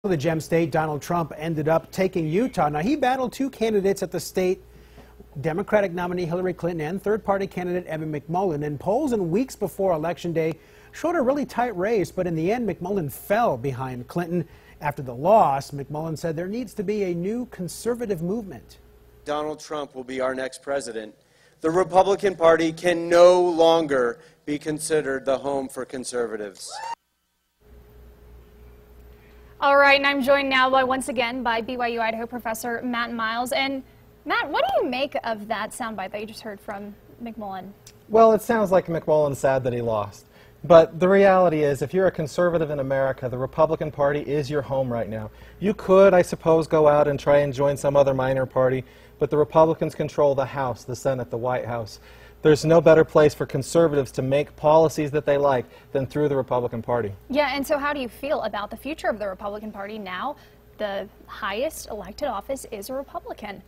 The gem state, Donald Trump ended up taking Utah. Now, he battled two candidates at the state, Democratic nominee Hillary Clinton and third-party candidate McMullen. And polls in weeks before Election Day showed a really tight race, but in the end, McMullen fell behind Clinton. After the loss, McMullen said there needs to be a new conservative movement. Donald Trump will be our next president. The Republican Party can no longer be considered the home for conservatives. All right, and I'm joined now once again by BYU Idaho professor Matt Miles. And Matt, what do you make of that soundbite that you just heard from McMullen? Well, it sounds like McMullen's sad that he lost. But the reality is, if you're a conservative in America, the Republican Party is your home right now. You could, I suppose, go out and try and join some other minor party, but the Republicans control the House, the Senate, the White House. There's no better place for conservatives to make policies that they like than through the Republican Party. Yeah, and so how do you feel about the future of the Republican Party now? The highest elected office is a Republican.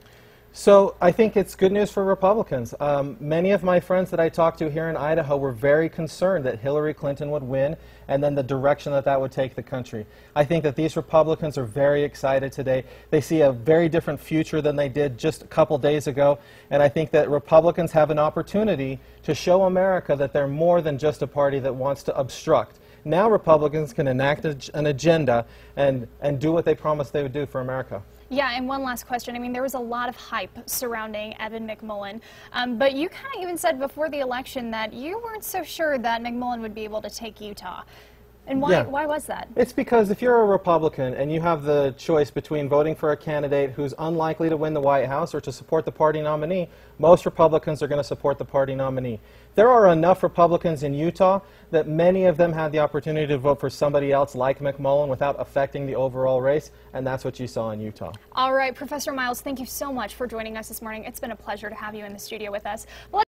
So I think it's good news for Republicans. Many of my friends that I talked to here in Idaho were very concerned that Hillary Clinton would win and then the direction that that would take the country. I think that these Republicans are very excited today. They see a very different future than they did just a couple days ago, and I think that Republicans have an opportunity to show America that they're more than just a party that wants to obstruct. Now Republicans can enact an agenda and do what they promised they would do for America. Yeah, and one last question. I mean, there was a lot of hype surrounding McMullen, but you kind of even said before the election that you weren't so sure that McMullen would be able to take Utah. And why, why was that? It's because if you're a Republican and you have the choice between voting for a candidate who's unlikely to win the White House or to support the party nominee, most Republicans are going to support the party nominee. There are enough Republicans in Utah that many of them had the opportunity to vote for somebody else like McMullen without affecting the overall race, and that's what you saw in Utah. All right, Professor Miles, thank you so much for joining us this morning. It's been a pleasure to have you in the studio with us.